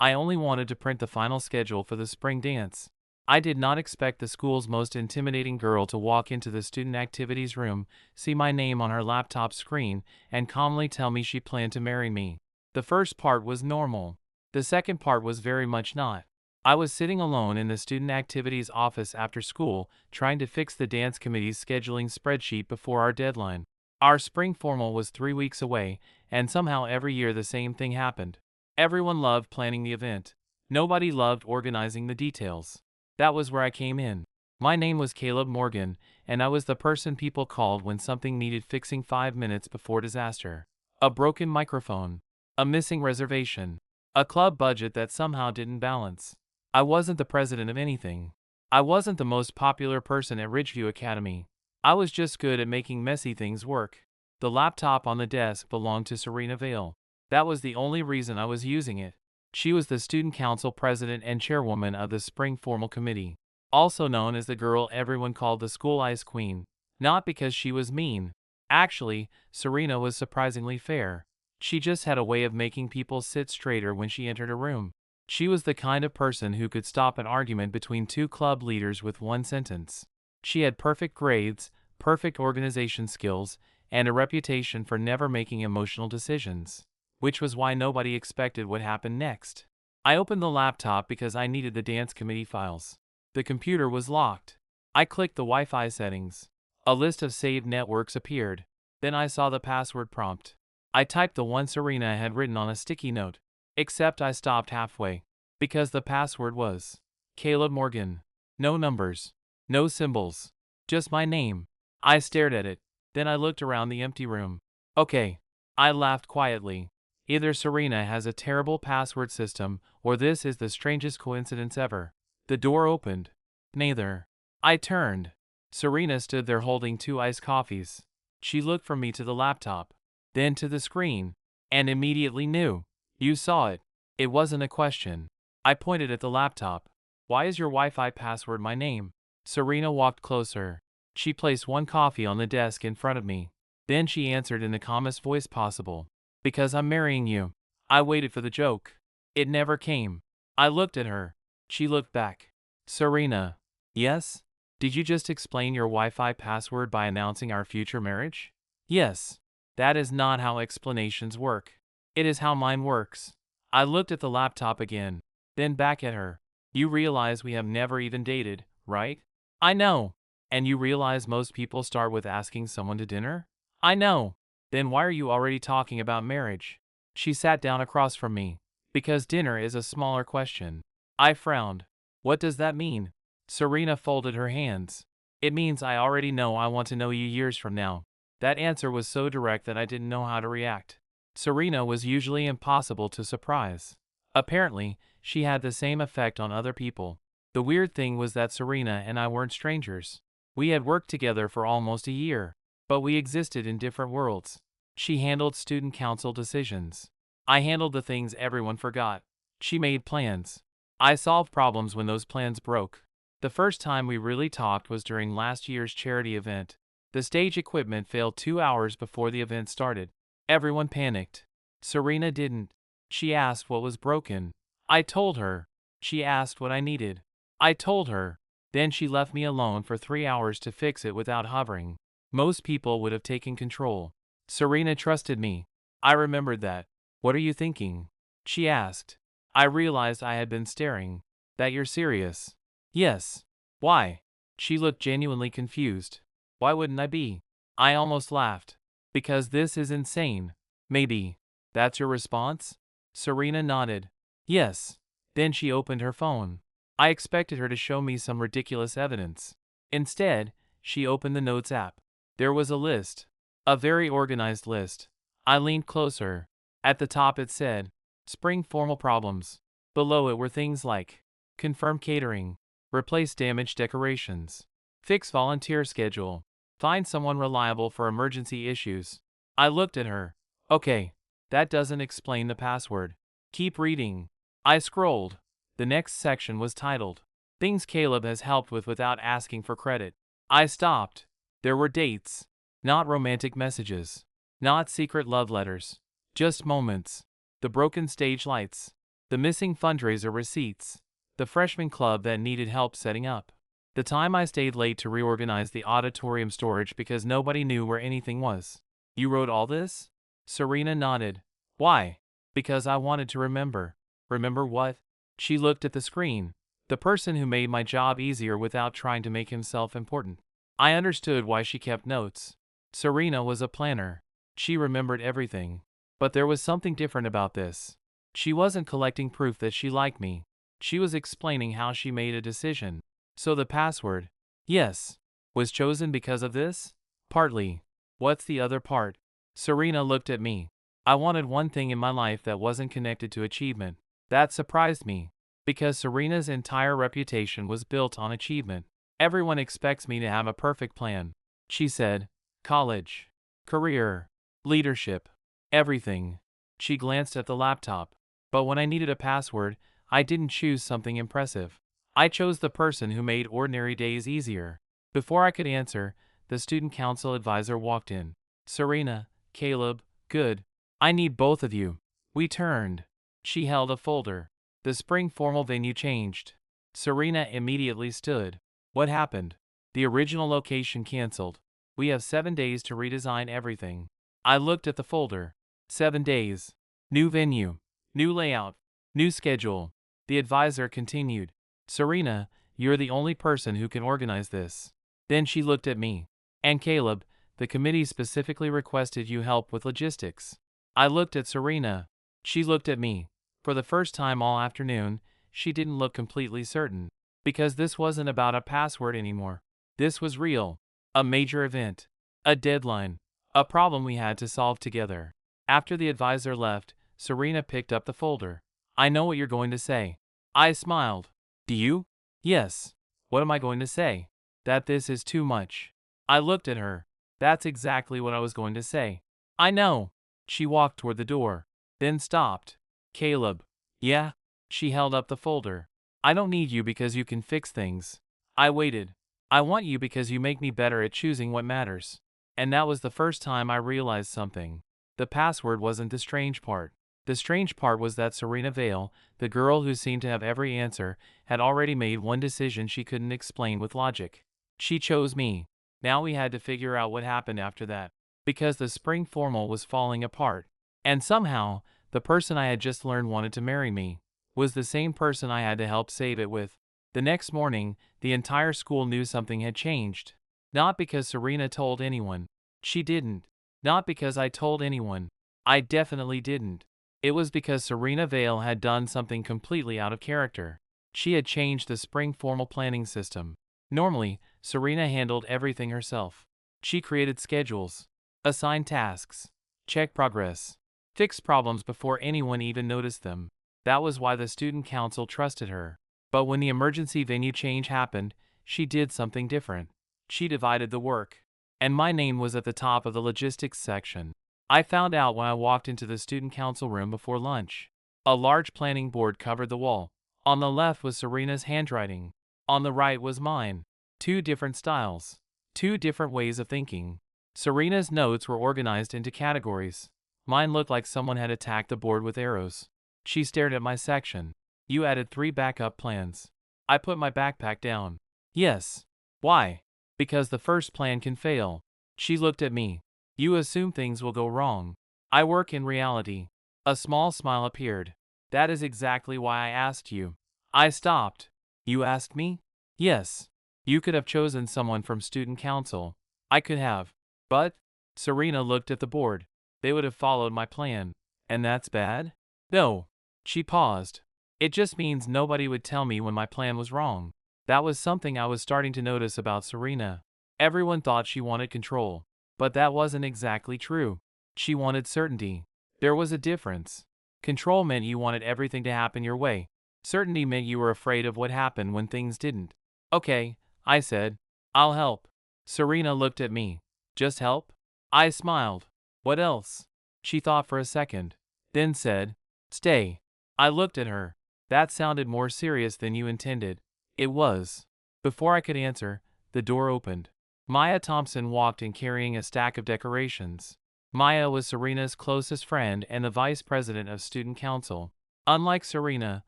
I only wanted to print the final schedule for the spring dance. I did not expect the school's most intimidating girl to walk into the student activities room, see my name on her laptop screen, and calmly tell me she planned to marry me. The first part was normal. The second part was very much not. I was sitting alone in the student activities office after school, trying to fix the dance committee's scheduling spreadsheet before our deadline. Our spring formal was 3 weeks away, and somehow every year the same thing happened. Everyone loved planning the event. Nobody loved organizing the details. That was where I came in. My name was Caleb Morgan, and I was the person people called when something needed fixing 5 minutes before disaster. A broken microphone. A missing reservation. A club budget that somehow didn't balance. I wasn't the president of anything. I wasn't the most popular person at Ridgeview Academy. I was just good at making messy things work. The laptop on the desk belonged to Serena Vale. That was the only reason I was using it. She was the student council president and chairwoman of the spring formal committee, also known as the girl everyone called the school ice queen. Not because she was mean. Actually, Serena was surprisingly fair. She just had a way of making people sit straighter when she entered a room. She was the kind of person who could stop an argument between two club leaders with one sentence. She had perfect grades, perfect organization skills, and a reputation for never making emotional decisions, which was why nobody expected what happened next. I opened the laptop because I needed the dance committee files. The computer was locked. I clicked the Wi-Fi settings. A list of saved networks appeared. Then I saw the password prompt. I typed the one Serena had written on a sticky note. Except I stopped halfway. Because the password was Caleb Morgan. No numbers. No symbols. Just my name. I stared at it. Then I looked around the empty room. Okay. I laughed quietly. Either Serena has a terrible password system, or this is the strangest coincidence ever. The door opened. Neither. I turned. Serena stood there holding 2 iced coffees. She looked from me to the laptop, then to the screen, and immediately knew. You saw it. It wasn't a question. I pointed at the laptop. Why is your Wi-Fi password my name? Serena walked closer. She placed 1 coffee on the desk in front of me. Then she answered in the calmest voice possible. Because I'm marrying you. I waited for the joke. It never came. I looked at her. She looked back. Serena. Yes? Did you just explain your Wi-Fi password by announcing our future marriage? Yes. That is not how explanations work. It is how mine works. I looked at the laptop again, then back at her. You realize we have never even dated, right? I know. And you realize most people start with asking someone to dinner? I know. Then why are you already talking about marriage? She sat down across from me. Because dinner is a smaller question. I frowned. What does that mean? Serena folded her hands. It means I already know I want to know you years from now. That answer was so direct that I didn't know how to react. Serena was usually impossible to surprise. Apparently, she had the same effect on other people. The weird thing was that Serena and I weren't strangers. We had worked together for almost a year, but we existed in different worlds. She handled student council decisions. I handled the things everyone forgot. She made plans. I solved problems when those plans broke. The first time we really talked was during last year's charity event. The stage equipment failed 2 hours before the event started. Everyone panicked. Serena didn't. She asked what was broken. I told her. She asked what I needed. I told her. Then she left me alone for 3 hours to fix it without hovering. Most people would have taken control. Serena trusted me. I remembered that. What are you thinking? She asked. I realized I had been staring. That you're serious? Yes. Why? She looked genuinely confused. Why wouldn't I be? I almost laughed. Because this is insane. Maybe. That's your response? Serena nodded. Yes. Then she opened her phone. I expected her to show me some ridiculous evidence. Instead, she opened the Notes app. There was a list. A very organized list. I leaned closer. At the top it said, Spring formal problems. Below it were things like, confirm catering, replace damaged decorations, fix volunteer schedule, find someone reliable for emergency issues. I looked at her. Okay, that doesn't explain the password. Keep reading. I scrolled. The next section was titled, Things Caleb has helped with without asking for credit. I stopped. There were dates. Not romantic messages. Not secret love letters. Just moments. The broken stage lights. the missing fundraiser receipts, the freshman club that needed help setting up, the time I stayed late to reorganize the auditorium storage because nobody knew where anything was. You wrote all this? Serena nodded. Why? Because I wanted to remember. Remember what? She looked at the screen. The person who made my job easier without trying to make himself important. I understood why she kept notes. Serena was a planner. She remembered everything. But there was something different about this. She wasn't collecting proof that she liked me. She was explaining how she made a decision. So the password, yes, was chosen because of this? Partly. What's the other part? Serena looked at me. I wanted one thing in my life that wasn't connected to achievement. That surprised me, because Serena's entire reputation was built on achievement. Everyone expects me to have a perfect plan. She said, college, career, leadership, everything. She glanced at the laptop. But when I needed a password, I didn't choose something impressive. I chose the person who made ordinary days easier. Before I could answer, the student council advisor walked in. Serena, Caleb, good. I need both of you. We turned. She held a folder. The spring formal venue changed. Serena immediately stood. What happened? The original location canceled. We have 7 days to redesign everything. I looked at the folder. 7 days. New venue. New layout. New schedule. The advisor continued. Serena, you're the only person who can organize this. Then she looked at me. And Caleb, the committee specifically requested you help with logistics. I looked at Serena. She looked at me. For the first time all afternoon, she didn't look completely certain. Because this wasn't about a password anymore. This was real. A major event. A deadline. A problem we had to solve together. After the advisor left, Serena picked up the folder. I know what you're going to say. I smiled. Do you? Yes. What am I going to say? That this is too much. I looked at her. That's exactly what I was going to say. I know. She walked toward the door. Then stopped. Caleb. Yeah? She held up the folder. I don't need you because you can fix things. I waited. I want you because you make me better at choosing what matters. And that was the first time I realized something. The password wasn't the strange part. The strange part was that Serena Vale, the girl who seemed to have every answer, had already made one decision she couldn't explain with logic. She chose me. Now we had to figure out what happened after that. Because the spring formal was falling apart. And somehow, the person I had just learned wanted to marry me. Was the same person I had to help save it with. The next morning, the entire school knew something had changed. Not because Serena told anyone. She didn't. Not because I told anyone. I definitely didn't. It was because Serena Vale had done something completely out of character. She had changed the spring formal planning system. Normally, Serena handled everything herself. She created schedules, assigned tasks, checked progress, fixed problems before anyone even noticed them. That was why the student council trusted her. But when the emergency venue change happened, she did something different. She divided the work. And my name was at the top of the logistics section. I found out when I walked into the student council room before lunch. A large planning board covered the wall. On the left was Serena's handwriting. On the right was mine. 2 different styles. 2 different ways of thinking. Serena's notes were organized into categories. Mine looked like someone had attacked the board with arrows. She stared at my section. You added 3 backup plans. I put my backpack down. Yes. Why? Because the first plan can fail. She looked at me. You assume things will go wrong. I work in reality. A small smile appeared. That is exactly why I asked you. I stopped. You asked me? Yes. You could have chosen someone from student council. I could have. But? Serena looked at the board. They would have followed my plan. And that's bad? No. She paused. It just means nobody would tell me when my plan was wrong. That was something I was starting to notice about Serena. Everyone thought she wanted control. But that wasn't exactly true. She wanted certainty. There was a difference. Control meant you wanted everything to happen your way. Certainty meant you were afraid of what happened when things didn't. Okay, I said. I'll help. Serena looked at me. Just help? I smiled. What else? She thought for a second. Then said, stay. I looked at her. That sounded more serious than you intended. It was. Before I could answer, the door opened. Maya Thompson walked in carrying a stack of decorations. Maya was Serena's closest friend and the vice president of student council. Unlike Serena,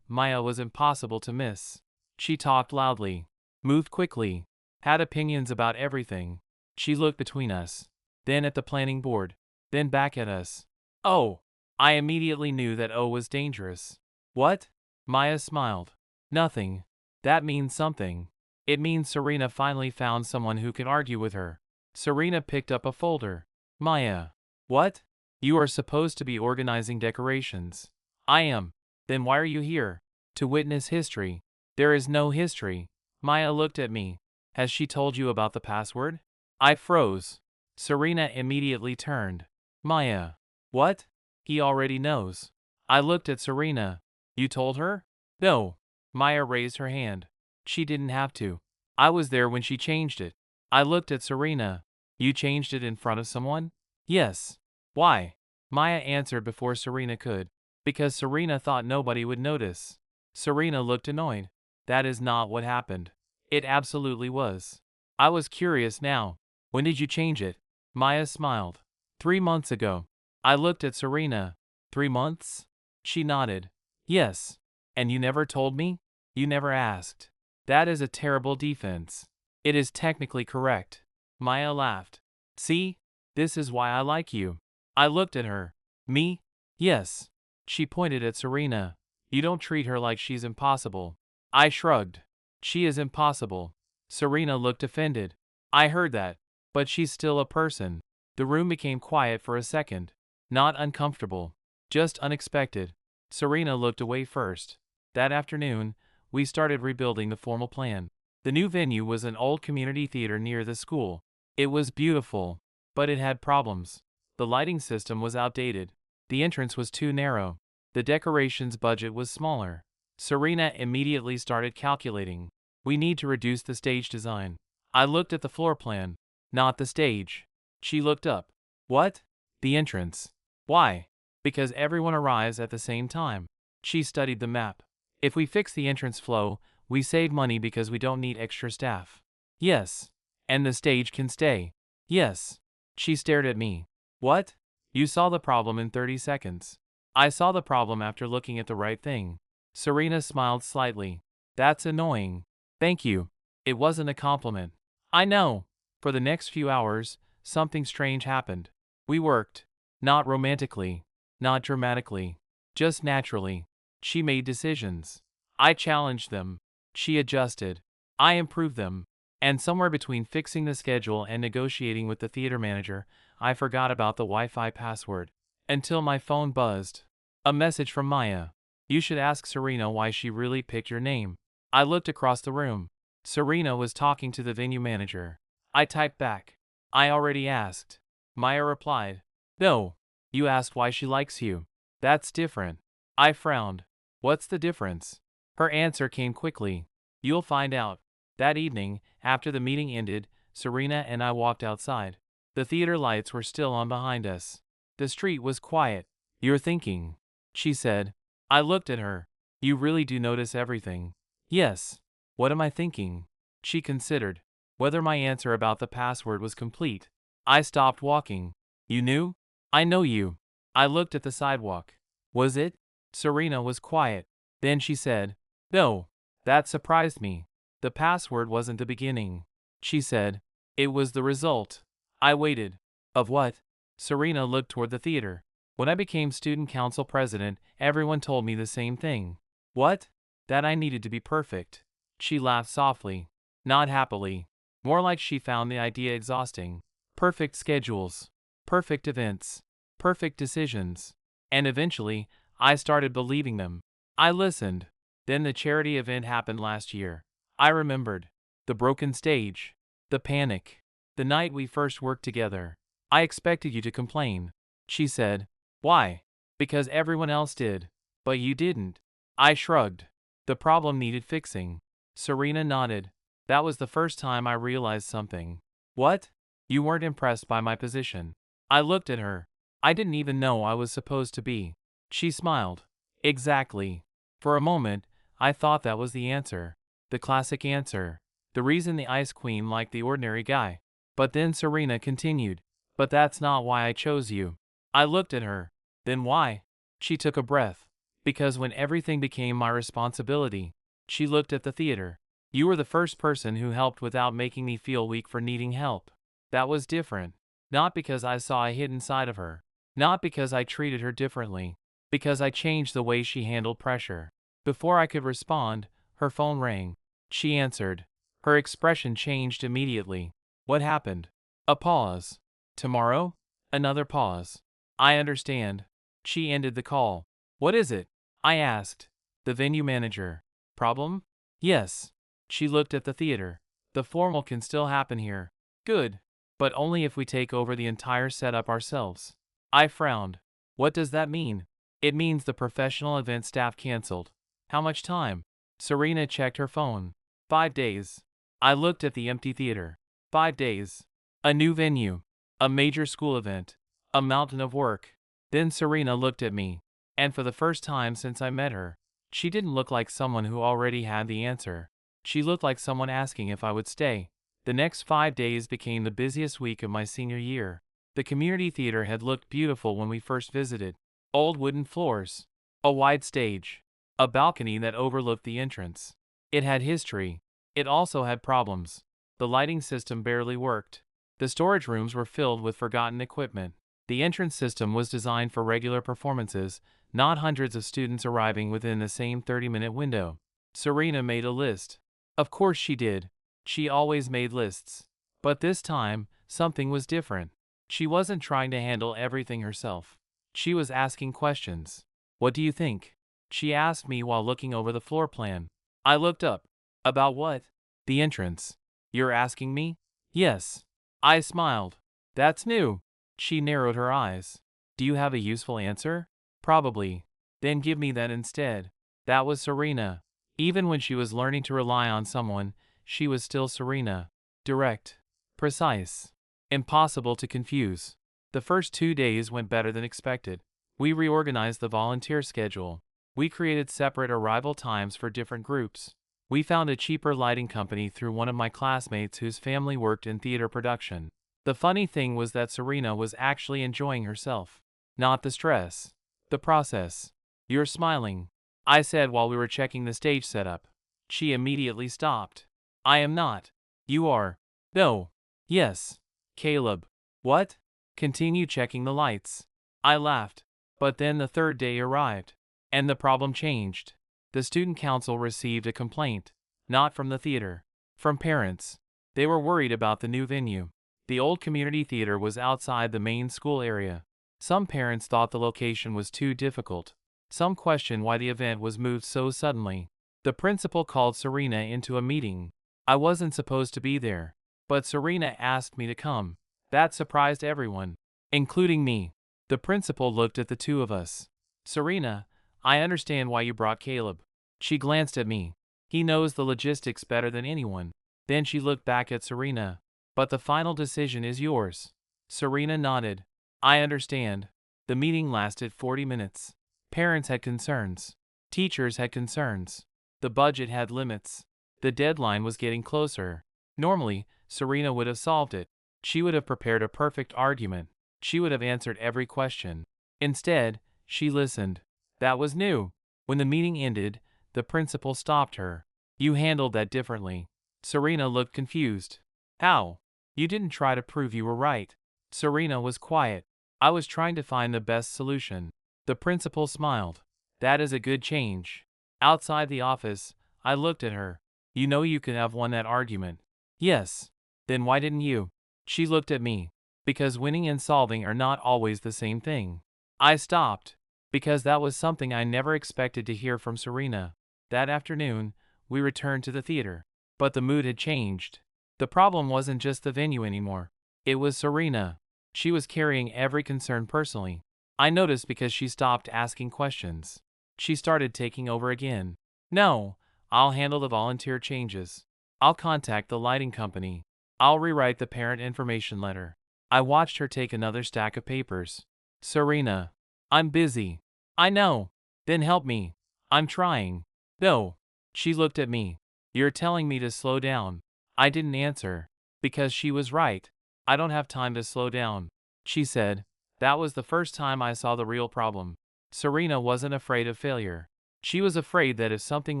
Maya was impossible to miss. She talked loudly, moved quickly, had opinions about everything. She looked between us, then at the planning board, then back at us. Oh! I immediately knew that O was dangerous. What? Maya smiled. Nothing. That means something. It means Serena finally found someone who can argue with her. Serena picked up a folder. Maya. What? You are supposed to be organizing decorations. I am. Then why are you here? To witness history. There is no history. Maya looked at me. Has she told you about the password? I froze. Serena immediately turned. Maya. What? He already knows. I looked at Serena. You told her? No. Maya raised her hand. She didn't have to. I was there when she changed it. I looked at Serena. You changed it in front of someone? Yes. Why? Maya answered before Serena could. Because Serena thought nobody would notice. Serena looked annoyed. That is not what happened. It absolutely was. I was curious now. When did you change it? Maya smiled. 3 months ago. I looked at Serena. 3 months? She nodded. Yes. And you never told me? You never asked. That is a terrible defense. It is technically correct. Maya laughed. See? This is why I like you. I looked at her. Me? Yes. She pointed at Serena. You don't treat her like she's impossible. I shrugged. She is impossible. Serena looked offended. I heard that. But she's still a person. The room became quiet for a second. Not uncomfortable. Just unexpected. Serena looked away first. That afternoon, we started rebuilding the formal plan. The new venue was an old community theater near the school. It was beautiful, but it had problems. The lighting system was outdated. The entrance was too narrow. The decorations budget was smaller. Serena immediately started calculating. We need to reduce the stage design. I looked at the floor plan, not the stage. She looked up. What? The entrance. Why? Because everyone arrives at the same time. She studied the map. If we fix the entrance flow, we save money because we don't need extra staff. Yes. And the stage can stay. Yes. She stared at me. What? You saw the problem in 30 seconds. I saw the problem after looking at the right thing. Serena smiled slightly. That's annoying. Thank you. It wasn't a compliment. I know. For the next few hours, something strange happened. We worked. Not romantically. Not dramatically. Just naturally. She made decisions. I challenged them. She adjusted. I improved them. And somewhere between fixing the schedule and negotiating with the theater manager, I forgot about the Wi-Fi password. Until my phone buzzed. A message from Maya. You should ask Serena why she really picked your name. I looked across the room. Serena was talking to the venue manager. I typed back. I already asked. Maya replied. No. You asked why she likes you. That's different. I frowned. What's the difference? Her answer came quickly. You'll find out. That evening, after the meeting ended, Serena and I walked outside. The theater lights were still on behind us. The street was quiet. You're thinking, she said. I looked at her. You really do notice everything. Yes. What am I thinking? She considered. Whether my answer about the password was complete. I stopped walking. You knew? I know you. I looked at the sidewalk. Was it? Serena was quiet. Then she said, no. That surprised me. The password wasn't the beginning. She said, it was the result. I waited. Of what? Serena looked toward the theater. When I became student council president, everyone told me the same thing. What? That I needed to be perfect. She laughed softly. Not happily. More like she found the idea exhausting. Perfect schedules. Perfect events. Perfect decisions. And eventually, I started believing them. I listened. Then the charity event happened last year. I remembered. The broken stage. The panic. The night we first worked together. I expected you to complain. She said. Why? Because everyone else did. But you didn't. I shrugged. The problem needed fixing. Serena nodded. That was the first time I realized something. What? You weren't impressed by my position. I looked at her. I didn't even know I was supposed to be. She smiled. Exactly. For a moment, I thought that was the answer. The classic answer. The reason the Ice Queen liked the ordinary guy. But then Serena continued. But that's not why I chose you. I looked at her. Then why? She took a breath. Because when everything became my responsibility, she looked at the theater. You were the first person who helped without making me feel weak for needing help. That was different. Not because I saw a hidden side of her. Not because I treated her differently. Because I changed the way she handled pressure. Before I could respond, her phone rang. She answered. Her expression changed immediately. What happened? A pause. Tomorrow? Another pause. I understand. She ended the call. What is it? I asked. The venue manager. Problem? Yes. She looked at the theater. The formal can still happen here. Good. But only if we take over the entire setup ourselves. I frowned. What does that mean? It means the professional event staff canceled. How much time? Serena checked her phone. 5 days. I looked at the empty theater. 5 days. A new venue. A major school event. A mountain of work. Then Serena looked at me. And for the first time since I met her, she didn't look like someone who already had the answer. She looked like someone asking if I would stay. The next 5 days became the busiest week of my senior year. The community theater had looked beautiful when we first visited. Old wooden floors. A wide stage. A balcony that overlooked the entrance. It had history. It also had problems. The lighting system barely worked. The storage rooms were filled with forgotten equipment. The entrance system was designed for regular performances, not hundreds of students arriving within the same 30-minute window. Serena made a list. Of course she did. She always made lists. But this time, something was different. She wasn't trying to handle everything herself. She was asking questions. What do you think? She asked me while looking over the floor plan. I looked up. About what? The entrance. You're asking me? Yes. I smiled. That's new. She narrowed her eyes. Do you have a useful answer? Probably. Then give me that instead. That was Serena. Even when she was learning to rely on someone, she was still Serena. Direct. Precise. Impossible to confuse. The first 2 days went better than expected. We reorganized the volunteer schedule. We created separate arrival times for different groups. We found a cheaper lighting company through one of my classmates whose family worked in theater production. The funny thing was that Serena was actually enjoying herself. Not the stress. The process. You're smiling, I said while we were checking the stage setup. She immediately stopped. I am not. You are. No. Yes. Caleb. What? Continue checking the lights. I laughed. But then the third day arrived. And the problem changed. The student council received a complaint. Not from the theater. From parents. They were worried about the new venue. The old community theater was outside the main school area. Some parents thought the location was too difficult. Some questioned why the event was moved so suddenly. The principal called Serena into a meeting. I wasn't supposed to be there. But Serena asked me to come. That surprised everyone. Including me. The principal looked at the two of us. Serena, I understand why you brought Caleb. She glanced at me. He knows the logistics better than anyone. Then she looked back at Serena. But the final decision is yours. Serena nodded. I understand. The meeting lasted 40 minutes. Parents had concerns. Teachers had concerns. The budget had limits. The deadline was getting closer. Normally, Serena would have solved it. She would have prepared a perfect argument. She would have answered every question. Instead, she listened. That was new. When the meeting ended, the principal stopped her. You handled that differently. Serena looked confused. How? You didn't try to prove you were right. Serena was quiet. I was trying to find the best solution. The principal smiled. That is a good change. Outside the office, I looked at her. You know you could have won that argument. Yes. Then why didn't you? She looked at me. Because winning and solving are not always the same thing. I stopped. Because that was something I never expected to hear from Serena. That afternoon, we returned to the theater. But the mood had changed. The problem wasn't just the venue anymore. It was Serena. She was carrying every concern personally. I noticed because she stopped asking questions. She started taking over again. No, I'll handle the volunteer changes. I'll contact the lighting company. I'll rewrite the parent information letter. I watched her take another stack of papers. Serena. I'm busy. I know. Then help me. I'm trying. No. She looked at me. You're telling me to slow down. I didn't answer. Because she was right. I don't have time to slow down. She said. That was the first time I saw the real problem. Serena wasn't afraid of failure. She was afraid that if something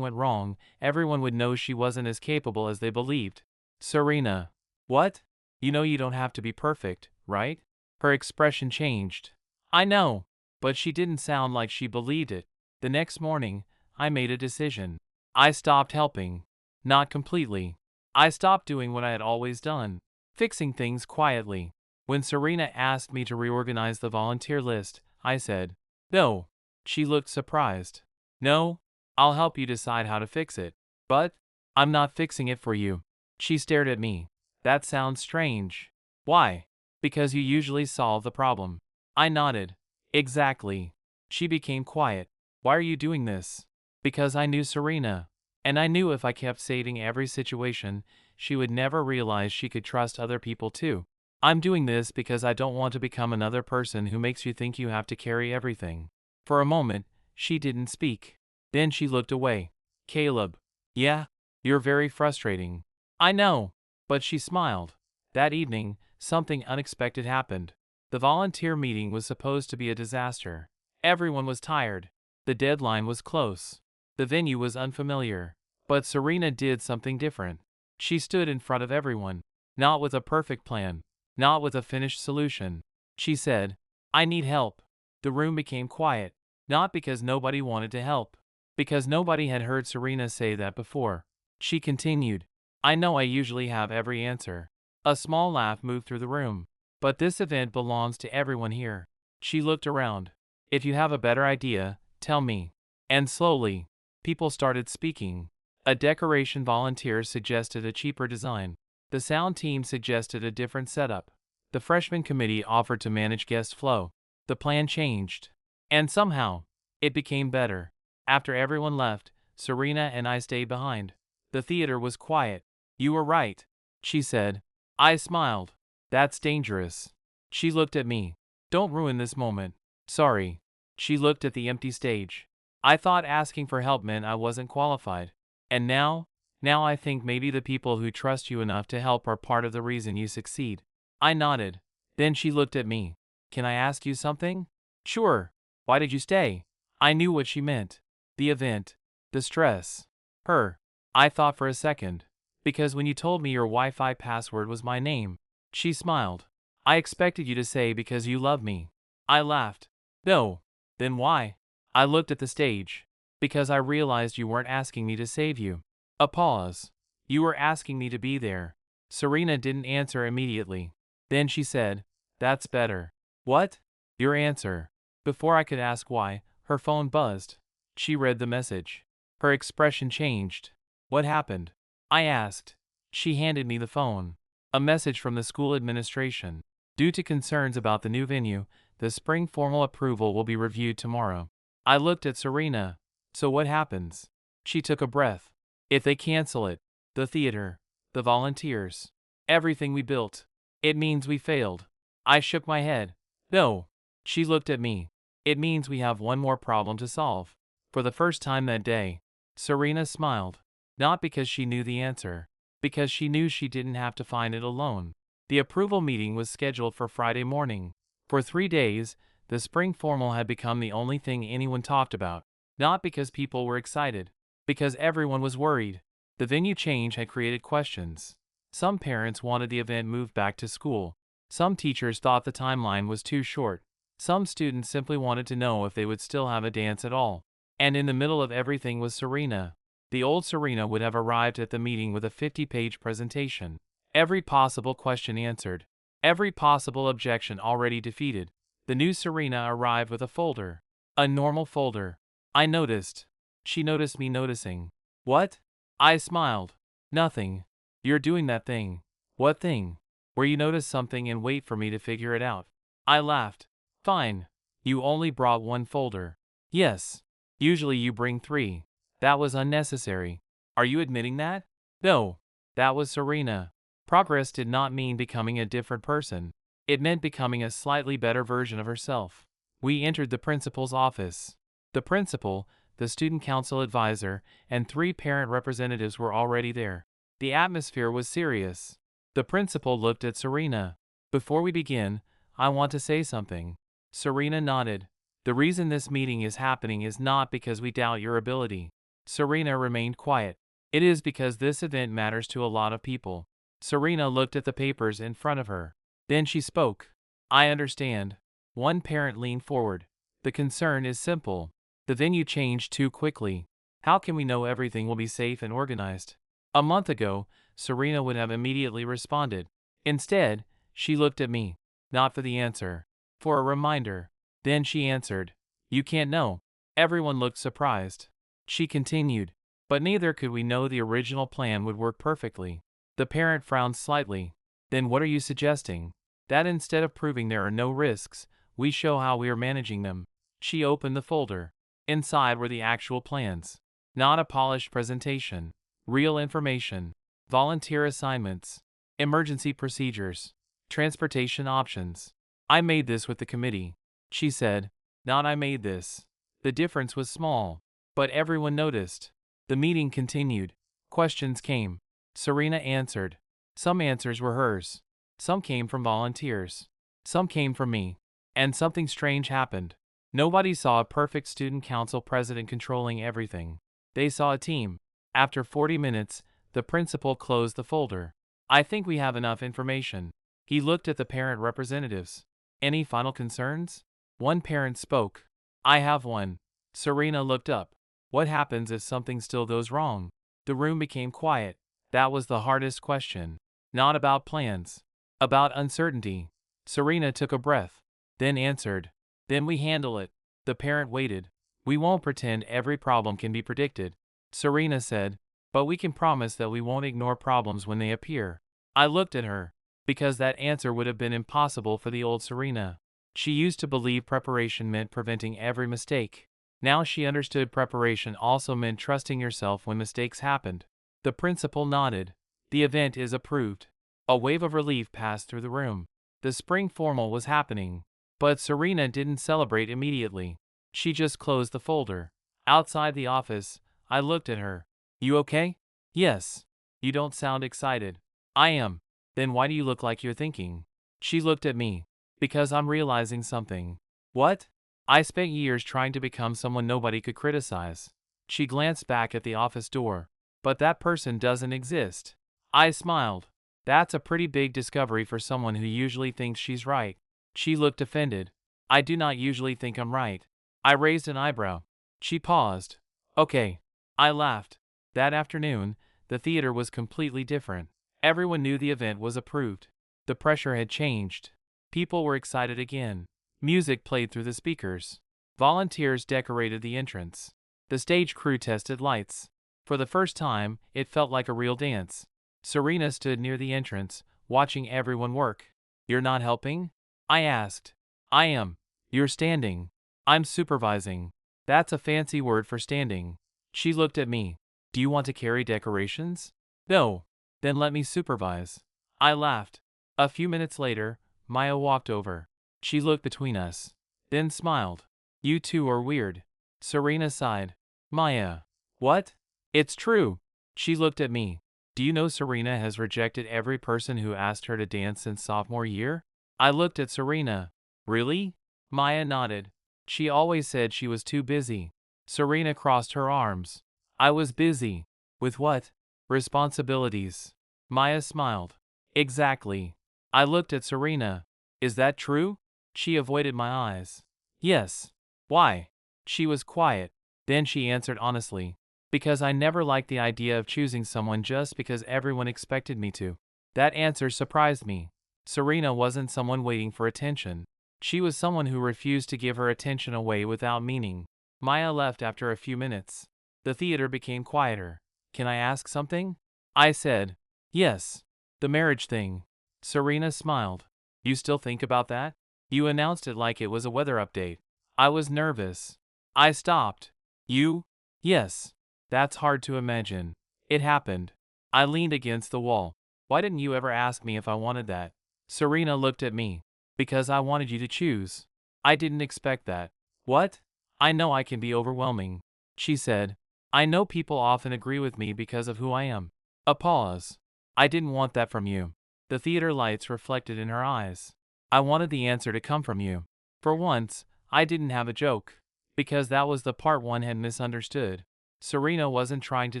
went wrong, everyone would know she wasn't as capable as they believed. Serena. What? You know you don't have to be perfect, right? Her expression changed. I know. But she didn't sound like she believed it. The next morning, I made a decision. I stopped helping. Not completely. I stopped doing what I had always done, fixing things quietly. When Serena asked me to reorganize the volunteer list, I said, no. She looked surprised. No, I'll help you decide how to fix it. But, I'm not fixing it for you. She stared at me. That sounds strange. Why? Because you usually solve the problem. I nodded. Exactly. She became quiet. Why are you doing this? Because I knew Serena. And I knew if I kept saving every situation, she would never realize she could trust other people too. I'm doing this because I don't want to become another person who makes you think you have to carry everything. For a moment, she didn't speak. Then she looked away. Caleb. Yeah, you're very frustrating. I know. But she smiled. That evening, something unexpected happened. The volunteer meeting was supposed to be a disaster. Everyone was tired. The deadline was close. The venue was unfamiliar. But Serena did something different. She stood in front of everyone. Not with a perfect plan. Not with a finished solution. She said, I need help. The room became quiet. Not because nobody wanted to help. Because nobody had heard Serena say that before. She continued, I know I usually have every answer. A small laugh moved through the room. But this event belongs to everyone here. She looked around. If you have a better idea, tell me. And slowly, people started speaking. A decoration volunteer suggested a cheaper design. The sound team suggested a different setup. The freshman committee offered to manage guest flow. The plan changed. And somehow, it became better. After everyone left, Serena and I stayed behind. The theater was quiet. You were right, she said. I smiled. That's dangerous. She looked at me. Don't ruin this moment. Sorry. She looked at the empty stage. I thought asking for help meant I wasn't qualified. And now I think maybe the people who trust you enough to help are part of the reason you succeed. I nodded. Then she looked at me. Can I ask you something? Sure. Why did you stay? I knew what she meant. The event. The stress. Her. I thought for a second. Because when you told me your Wi-Fi password was my name. She smiled. I expected you to say because you love me. I laughed. No. Then why? I looked at the stage. Because I realized you weren't asking me to save you. A pause. You were asking me to be there. Serena didn't answer immediately. Then she said, that's better. What? Your answer. Before I could ask why, her phone buzzed. She read the message. Her expression changed. What happened? I asked. She handed me the phone. A message from the school administration. Due to concerns about the new venue, the spring formal approval will be reviewed tomorrow. I looked at Serena. So what happens? She took a breath. If they cancel it, the theater, the volunteers, everything we built, it means we failed. I shook my head. No. She looked at me. It means we have one more problem to solve. For the first time that day, Serena smiled. Not because she knew the answer, because she knew she didn't have to find it alone. The approval meeting was scheduled for Friday morning. For 3 days, the spring formal had become the only thing anyone talked about. Not because people were excited, because everyone was worried. The venue change had created questions. Some parents wanted the event moved back to school. Some teachers thought the timeline was too short. Some students simply wanted to know if they would still have a dance at all. And in the middle of everything was Serena. The old Serena would have arrived at the meeting with a 50-page presentation. Every possible question answered. Every possible objection already defeated. The new Serena arrived with a folder. A normal folder. I noticed. She noticed me noticing. What? I smiled. Nothing. You're doing that thing. What thing? Where you notice something and wait for me to figure it out. I laughed. Fine. You only brought one folder. Yes. Usually you bring 3. That was unnecessary. Are you admitting that? No. That was Serena. Progress did not mean becoming a different person. It meant becoming a slightly better version of herself. We entered the principal's office. The principal, the student council advisor, and 3 parent representatives were already there. The atmosphere was serious. The principal looked at Serena. Before we begin, I want to say something. Serena nodded. The reason this meeting is happening is not because we doubt your ability. Serena remained quiet. It is because this event matters to a lot of people. Serena looked at the papers in front of her. Then she spoke. I understand. One parent leaned forward. The concern is simple. The venue changed too quickly. How can we know everything will be safe and organized? A month ago, Serena would have immediately responded. Instead, she looked at me. Not for the answer. For a reminder. Then she answered. You can't know. Everyone looked surprised. She continued. But neither could we know the original plan would work perfectly. The parent frowned slightly. Then what are you suggesting? That instead of proving there are no risks, we show how we are managing them. She opened the folder. Inside were the actual plans. Not a polished presentation. Real information. Volunteer assignments. Emergency procedures. Transportation options. I made this with the committee. She said. Not I made this. The difference was small. But everyone noticed. The meeting continued. Questions came. Serena answered. Some answers were hers. Some came from volunteers. Some came from me. And something strange happened. Nobody saw a perfect student council president controlling everything. They saw a team. After 40 minutes, the principal closed the folder. I think we have enough information. He looked at the parent representatives. Any final concerns? One parent spoke. I have one. Serena looked up. What happens if something still goes wrong? The room became quiet. That was the hardest question. Not about plans. About uncertainty. Serena took a breath. Then answered. Then we handle it. The parent waited. We won't pretend every problem can be predicted. Serena said. But we can promise that we won't ignore problems when they appear. I looked at her. Because that answer would have been impossible for the old Serena. She used to believe preparation meant preventing every mistake. Now she understood preparation also meant trusting yourself when mistakes happened. The principal nodded. The event is approved. A wave of relief passed through the room. The spring formal was happening. But Serena didn't celebrate immediately. She just closed the folder. Outside the office, I looked at her. You okay? Yes. You don't sound excited. I am. Then why do you look like you're thinking? She looked at me. Because I'm realizing something. What? I spent years trying to become someone nobody could criticize. She glanced back at the office door. But that person doesn't exist. I smiled. That's a pretty big discovery for someone who usually thinks she's right. She looked offended. I do not usually think I'm right. I raised an eyebrow. She paused. Okay. I laughed. That afternoon, the theater was completely different. Everyone knew the event was approved. The pressure had changed. People were excited again. Music played through the speakers. Volunteers decorated the entrance. The stage crew tested lights. For the first time, it felt like a real dance. Serena stood near the entrance, watching everyone work. You're not helping? I asked. I am. You're standing. I'm supervising. That's a fancy word for standing. She looked at me. Do you want to carry decorations? No. Then let me supervise. I laughed. A few minutes later, Maya walked over. She looked between us. Then smiled. You two are weird. Serena sighed. Maya. What? It's true. She looked at me. Do you know Serena has rejected every person who asked her to dance since sophomore year? I looked at Serena. Really? Maya nodded. She always said she was too busy. Serena crossed her arms. I was busy. With what? Responsibilities. Maya smiled. Exactly. I looked at Serena. Is that true? She avoided my eyes. Yes. Why? She was quiet. Then she answered honestly. Because I never liked the idea of choosing someone just because everyone expected me to. That answer surprised me. Serena wasn't someone waiting for attention. She was someone who refused to give her attention away without meaning. Maya left after a few minutes. The theater became quieter. Can I ask something? I said. Yes. The marriage thing. Serena smiled. You still think about that? You announced it like it was a weather update. I was nervous. I stopped. You? Yes. That's hard to imagine. It happened. I leaned against the wall. Why didn't you ever ask me if I wanted that? Serena looked at me. Because I wanted you to choose. I didn't expect that. What? I know I can be overwhelming. She said. I know people often agree with me because of who I am. A pause. I didn't want that from you. The theater lights reflected in her eyes. I wanted the answer to come from you. For once, I didn't have a joke. Because that was the part one had misunderstood. Serena wasn't trying to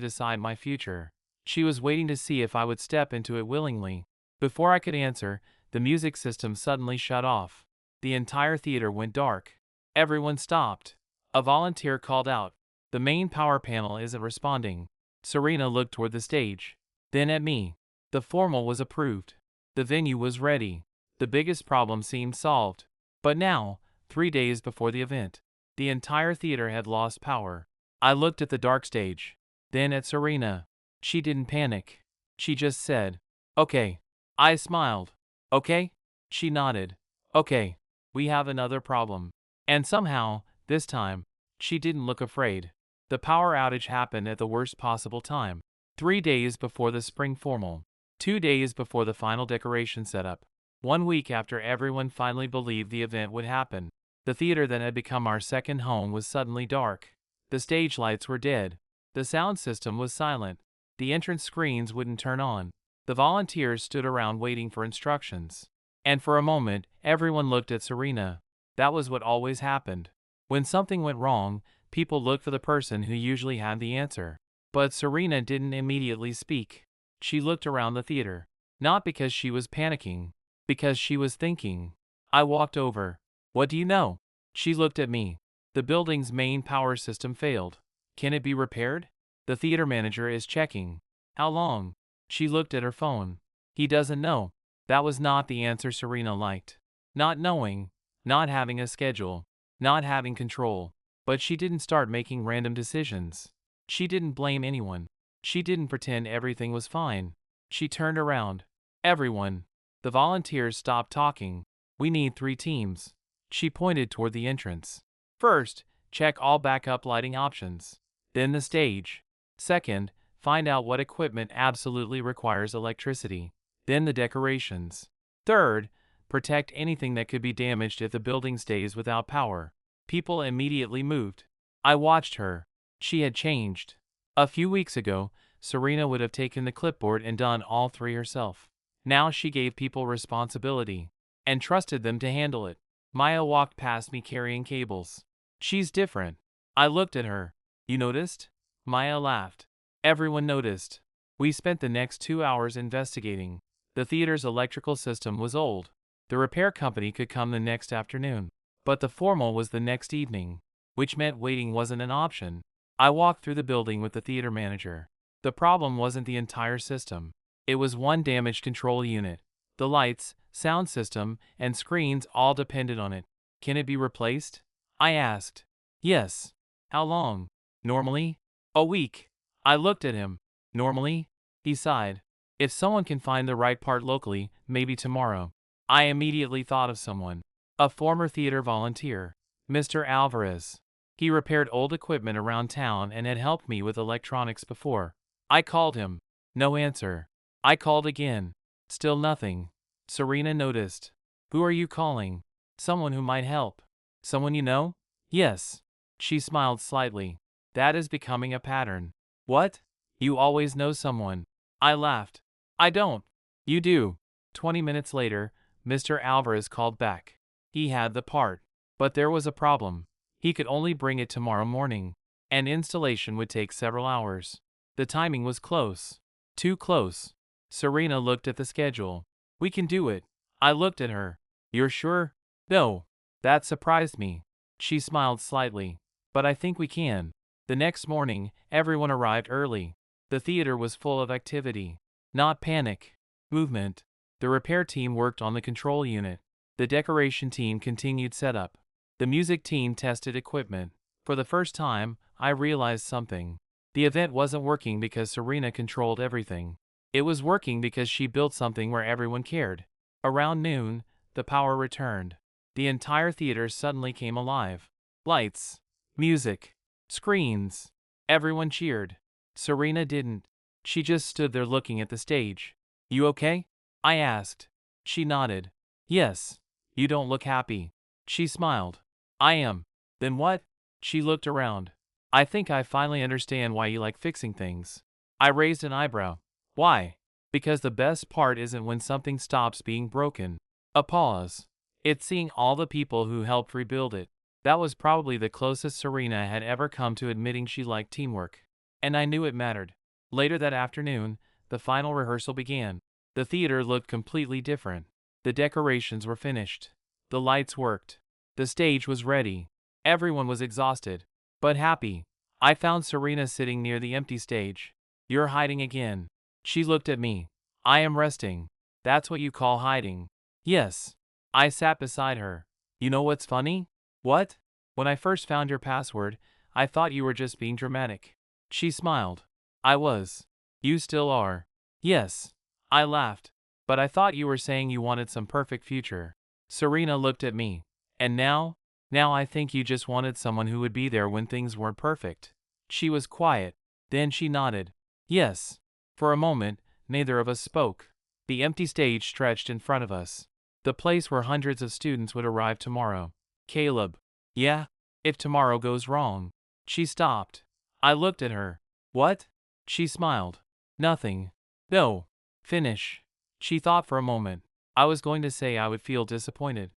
decide my future. She was waiting to see if I would step into it willingly. Before I could answer, the music system suddenly shut off. The entire theater went dark. Everyone stopped. A volunteer called out, "The main power panel isn't responding." Serena looked toward the stage. Then at me. The formal was approved. The venue was ready. The biggest problem seemed solved. But now, 3 days before the event, the entire theater had lost power. I looked at the dark stage. Then at Serena. She didn't panic. She just said, "Okay." I smiled. "Okay?" She nodded. "Okay. We have another problem." And somehow, this time, she didn't look afraid. The power outage happened at the worst possible time. 3 days before the spring formal. 2 days before the final decoration setup. 1 week after everyone finally believed the event would happen. The theater that had become our second home was suddenly dark. The stage lights were dead. The sound system was silent. The entrance screens wouldn't turn on. The volunteers stood around waiting for instructions. And for a moment, everyone looked at Serena. That was what always happened. When something went wrong, people looked for the person who usually had the answer. But Serena didn't immediately speak. She looked around the theater. Not because she was panicking. Because she was thinking. I walked over. "What do you know?" She looked at me. "The building's main power system failed. Can it be repaired?" "The theater manager is checking." "How long?" She looked at her phone. "He doesn't know." That was not the answer Serena liked. Not knowing. Not having a schedule. Not having control. But she didn't start making random decisions. She didn't blame anyone. She didn't pretend everything was fine. She turned around. "Everyone." The volunteers stopped talking. "We need 3 teams." She pointed toward the entrance. "First, check all backup lighting options. Then the stage. Second, find out what equipment absolutely requires electricity. Then the decorations. Third, protect anything that could be damaged if the building stays without power." People immediately moved. I watched her. She had changed. A few weeks ago, Serena would have taken the clipboard and done all 3 herself. Now she gave people responsibility and trusted them to handle it. Maya walked past me carrying cables. "She's different." I looked at her. "You noticed?" Maya laughed. Everyone noticed. We spent the next 2 hours investigating. The theater's electrical system was old. The repair company could come the next afternoon. But the formal was the next evening, which meant waiting wasn't an option. I walked through the building with the theater manager. The problem wasn't the entire system. It was one damaged control unit. The lights, sound system, and screens all depended on it. "Can it be replaced?" I asked. "Yes." "How long?" "Normally?" "A week." I looked at him. "Normally?" He sighed. "If someone can find the right part locally, maybe tomorrow." I immediately thought of someone. A former theater volunteer. Mr. Alvarez. He repaired old equipment around town and had helped me with electronics before. I called him. No answer. I called again. Still nothing. Serena noticed. "Who are you calling?" "Someone who might help." "Someone you know?" "Yes." She smiled slightly. "That is becoming a pattern." "What?" "You always know someone." I laughed. "I don't." "You do." 20 minutes later, Mr. Alvarez called back. He had the part. But there was a problem. He could only bring it tomorrow morning. And installation would take several hours. The timing was close. Too close. Serena looked at the schedule. "We can do it." I looked at her. "You're sure?" "No." That surprised me. She smiled slightly. "But I think we can." The next morning, everyone arrived early. The theater was full of activity. Not panic. Movement. The repair team worked on the control unit. The decoration team continued setup. The music team tested equipment. For the first time, I realized something. The event wasn't working because Serena controlled everything. It was working because she built something where everyone cared. Around noon, the power returned. The entire theater suddenly came alive. Lights. Music. Screens. Everyone cheered. Serena didn't. She just stood there looking at the stage. "You okay?" I asked. She nodded. "Yes." "You don't look happy." She smiled. "I am." "Then what?" She looked around. "I think I finally understand why you like fixing things." I raised an eyebrow. "Why?" "Because the best part isn't when something stops being broken. A pause. It's seeing all the people who helped rebuild it. That was probably the closest Serena had ever come to admitting she liked teamwork. And I knew it mattered. Later that afternoon, the final rehearsal began. The theater looked completely different. The decorations were finished. The lights worked. The stage was ready. Everyone was exhausted, but happy. I found Serena sitting near the empty stage. "You're hiding again." She looked at me. "I am resting." "That's what you call hiding." "Yes." I sat beside her. "You know what's funny?" "What?" "When I first found your password, I thought you were just being dramatic." She smiled. "I was." "You still are." "Yes." I laughed. "But I thought you were saying you wanted some perfect future." Serena looked at me. "And now?" "Now I think you just wanted someone who would be there when things weren't perfect." She was quiet. Then she nodded. "Yes." For a moment, neither of us spoke. The empty stage stretched in front of us. The place where hundreds of students would arrive tomorrow. "Caleb." "Yeah? If tomorrow goes wrong." She stopped. I looked at her. "What?" She smiled. "Nothing." "No. Finish." She thought for a moment. "I was going to say I would feel disappointed.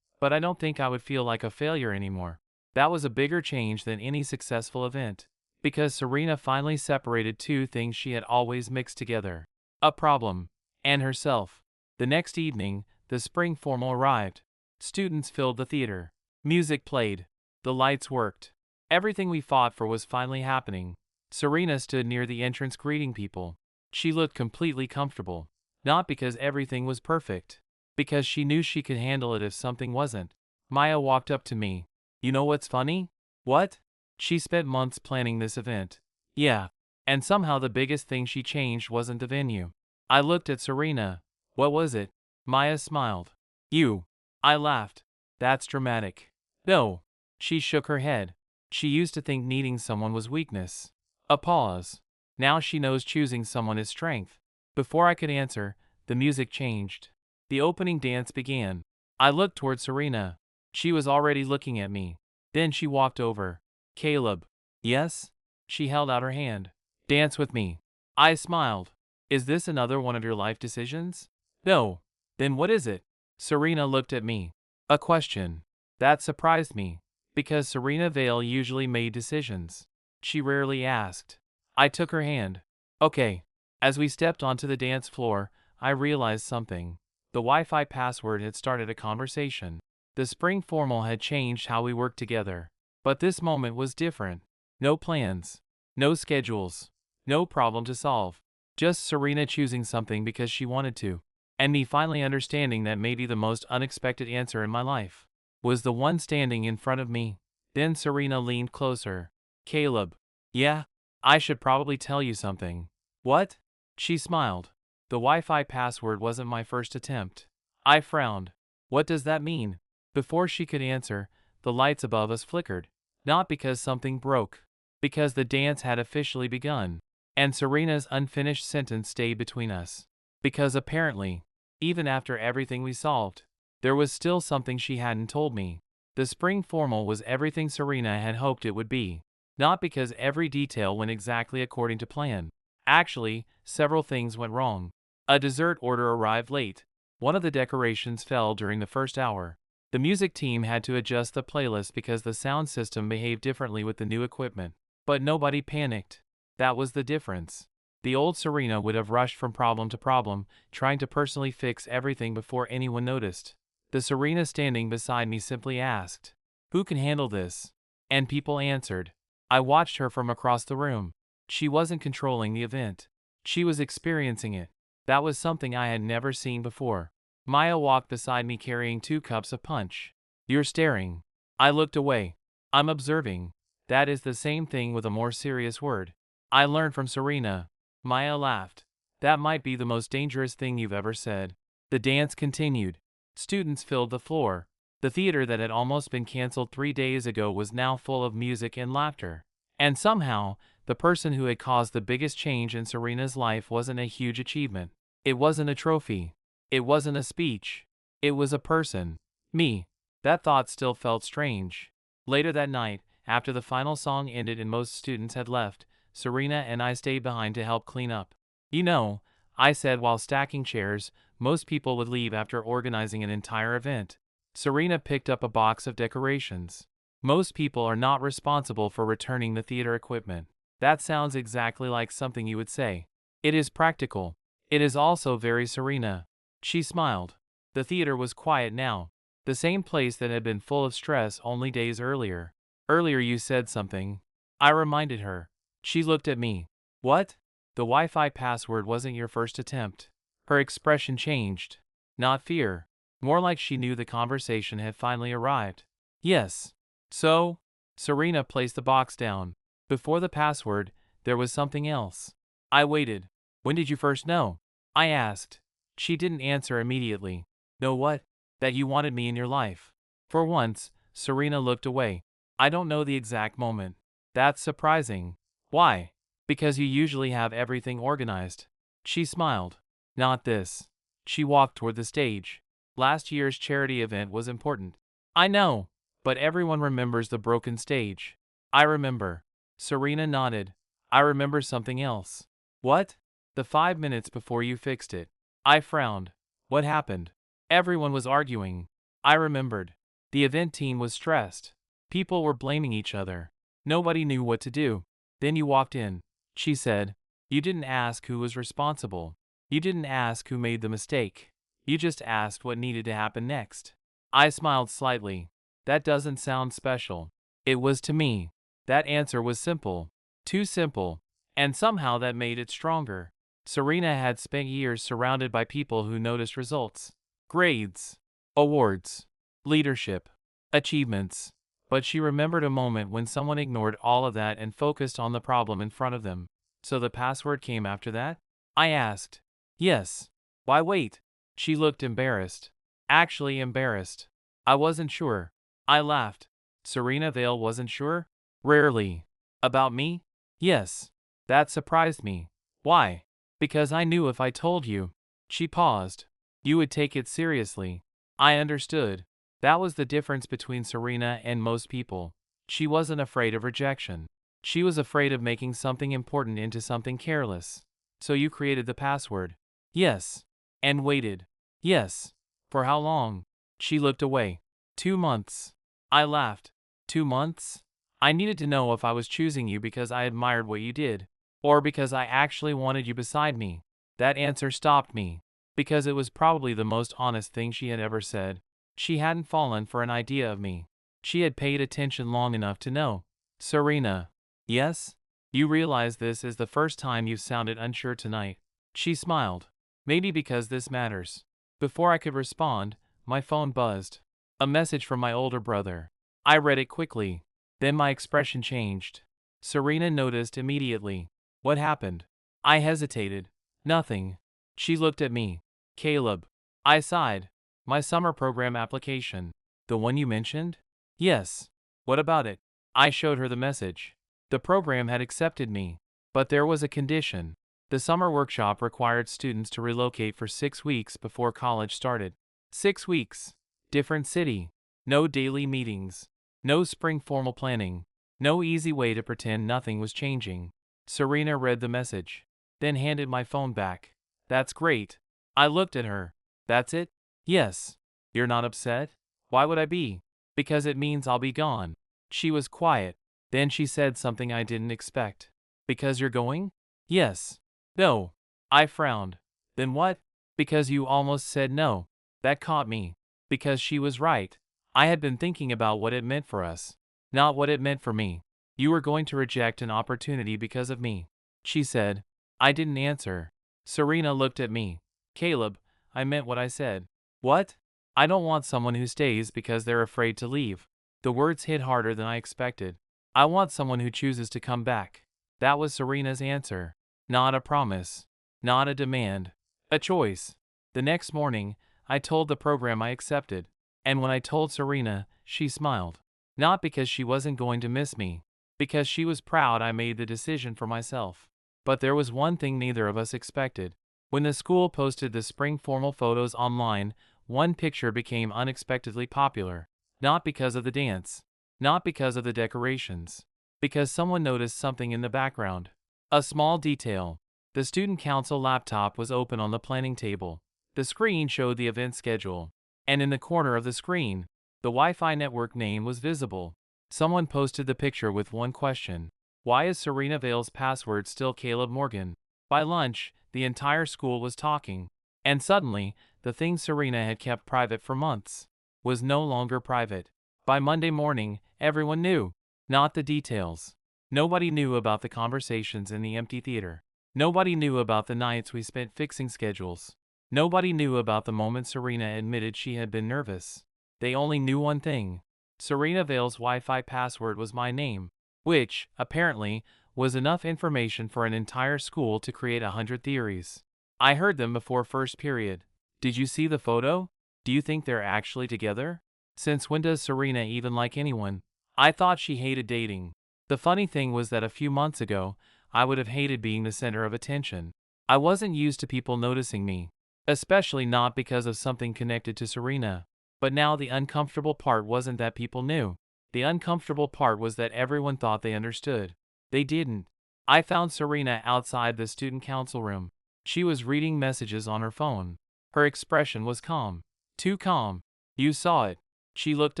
But I don't think I would feel like a failure anymore." That was a bigger change than any successful event. Because Serena finally separated two things she had always mixed together: a problem and herself. The next evening, the spring formal arrived. Students filled the theater. Music played. The lights worked. Everything we fought for was finally happening. Serena stood near the entrance greeting people. She looked completely comfortable. Not because everything was perfect. Because she knew she could handle it if something wasn't. Maya walked up to me. "You know what's funny?" "What?" "She spent months planning this event." "Yeah. And somehow the biggest thing she changed wasn't the venue." I looked at Serena. "What was it?" Maya smiled. "You." I laughed. "That's dramatic." "No." She shook her head. She used to think needing someone was weakness. A pause. Now she knows choosing someone is strength. Before I could answer, the music changed. The opening dance began. I looked toward Serena. She was already looking at me. Then she walked over. "Caleb." "Yes?" She held out her hand. "Dance with me." I smiled. "Is this another one of your life decisions?" "No." "Then what is it?" Serena looked at me. A question. That surprised me. Because Serena Vale usually made decisions. She rarely asked. I took her hand. "Okay." As we stepped onto the dance floor, I realized something. The Wi-Fi password had started a conversation. The spring formal had changed how we worked together. But this moment was different. No plans. No schedules. No problem to solve. Just Serena choosing something because she wanted to. And me finally understanding that maybe the most unexpected answer in my life was the one standing in front of me. Then Serena leaned closer. "Caleb." "Yeah? I should probably tell you something." "What?" She smiled. "The Wi-Fi password wasn't my first attempt." I frowned. "What does that mean?" Before she could answer, the lights above us flickered. Not because something broke. Because the dance had officially begun. And Serena's unfinished sentence stayed between us. Because apparently, even after everything we solved, there was still something she hadn't told me. The spring formal was everything Serena had hoped it would be. Not because every detail went exactly according to plan. Actually, several things went wrong. A dessert order arrived late. One of the decorations fell during the first hour. The music team had to adjust the playlist because the sound system behaved differently with the new equipment. But nobody panicked. That was the difference. The old Serena would have rushed from problem to problem, trying to personally fix everything before anyone noticed. The Serena standing beside me simply asked, "Who can handle this?" And people answered. I watched her from across the room. She wasn't controlling the event. She was experiencing it. That was something I had never seen before. Maya walked beside me carrying 2 cups of punch. "You're staring." I looked away. "I'm observing." That is the same thing with a more serious word. I learned from Serena. Maya laughed. "That might be the most dangerous thing you've ever said." The dance continued. Students filled the floor. The theater that had almost been canceled 3 days ago was now full of music and laughter. And somehow, the person who had caused the biggest change in Serena's life wasn't a huge achievement. It wasn't a trophy. It wasn't a speech. It was a person. Me. That thought still felt strange. Later that night, after the final song ended and most students had left, Serena and I stayed behind to help clean up. "You know," I said while stacking chairs, "most people would leave after organizing an entire event. Serena picked up a box of decorations. Most people are not responsible for returning the theater equipment. That sounds exactly like something you would say. It is practical. It is also very Serena. She smiled. The theater was quiet now. The same place that had been full of stress only days earlier. Earlier you said something. I reminded her. She looked at me. What? The Wi-Fi password wasn't your first attempt. Her expression changed. Not fear. More like she knew the conversation had finally arrived. Yes. So? Serena placed the box down. Before the password, there was something else. I waited. When did you first know? I asked. She didn't answer immediately. Know what? That you wanted me in your life. For once, Serena looked away. I don't know the exact moment. That's surprising. Why? Because you usually have everything organized. She smiled. Not this. She walked toward the stage. Last year's charity event was important. I know, but everyone remembers the broken stage. I remember. Serena nodded. I remember something else. What? The 5 minutes before you fixed it. I frowned. What happened? Everyone was arguing. I remembered. The event team was stressed. People were blaming each other. Nobody knew what to do. Then you walked in. She said. You didn't ask who was responsible. You didn't ask who made the mistake. You just asked what needed to happen next. I smiled slightly. That doesn't sound special. It was to me. That answer was simple. Too simple. And somehow that made it stronger. Serena had spent years surrounded by people who noticed results. Grades. Awards. Leadership. Achievements. But she remembered a moment when someone ignored all of that and focused on the problem in front of them. So the password came after that? I asked. Yes. Why wait? She looked embarrassed. Actually embarrassed. I wasn't sure. I laughed. Serena Vale wasn't sure? Rarely. About me? Yes. That surprised me. Why? Because I knew if I told you. She paused. You would take it seriously. I understood. That was the difference between Serena and most people. She wasn't afraid of rejection. She was afraid of making something important into something careless. So you created the password. Yes. And waited. Yes. For how long? She looked away. 2 months. I laughed. 2 months? I needed to know if I was choosing you because I admired what you did, or because I actually wanted you beside me. That answer stopped me, because it was probably the most honest thing she had ever said. She hadn't fallen for an idea of me. She had paid attention long enough to know. Serena. Yes? You realize this is the first time you've sounded unsure tonight. She smiled. Maybe because this matters. Before I could respond, my phone buzzed. A message from my older brother. I read it quickly. Then my expression changed. Serena noticed immediately. What happened? I hesitated. Nothing. She looked at me. Caleb. I sighed. My summer program application. The one you mentioned? Yes. What about it? I showed her the message. The program had accepted me. But there was a condition. The summer workshop required students to relocate for 6 weeks before college started. 6 weeks. Different city. No daily meetings. No spring formal planning. No easy way to pretend nothing was changing. Serena read the message. Then handed my phone back. That's great. I looked at her. That's it? Yes. You're not upset? Why would I be? Because it means I'll be gone. She was quiet. Then she said something I didn't expect. Because you're going? Yes. No. I frowned. Then what? Because you almost said no. That caught me. Because she was right. I had been thinking about what it meant for us. Not what it meant for me. You were going to reject an opportunity because of me. She said. I didn't answer. Serena looked at me. Caleb, I meant what I said. What? I don't want someone who stays because they're afraid to leave. The words hit harder than I expected. I want someone who chooses to come back. That was Serena's answer. Not a promise. Not a demand. A choice. The next morning, I told the program I accepted. And when I told Serena, she smiled. Not because she wasn't going to miss me. Because she was proud I made the decision for myself. But there was one thing neither of us expected. When the school posted the spring formal photos online, one picture became unexpectedly popular. Not because of the dance. Not because of the decorations. Because someone noticed something in the background. A small detail. The student council laptop was open on the planning table. The screen showed the event schedule. and in the corner of the screen, the Wi-Fi network name was visible. Someone posted the picture with one question. Why is Serena Vale's password still Caleb Morgan? By lunch, the entire school was talking. And suddenly, the thing Serena had kept private for months was no longer private. By Monday morning, everyone knew. Not the details. Nobody knew about the conversations in the empty theater. Nobody knew about the nights we spent fixing schedules. Nobody knew about the moment Serena admitted she had been nervous. They only knew one thing. Serena Vale's Wi-Fi password was my name, which, apparently, was enough information for an entire school to create 100 theories. I heard them before first period. Did you see the photo? Do you think they're actually together? Since when does Serena even like anyone? I thought she hated dating. The funny thing was that a few months ago, I would have hated being the center of attention. I wasn't used to people noticing me, especially not because of something connected to Serena. But now the uncomfortable part wasn't that people knew. The uncomfortable part was that everyone thought they understood. They didn't. I found Serena outside the student council room. She was reading messages on her phone. Her expression was calm. Too calm. You saw it. She looked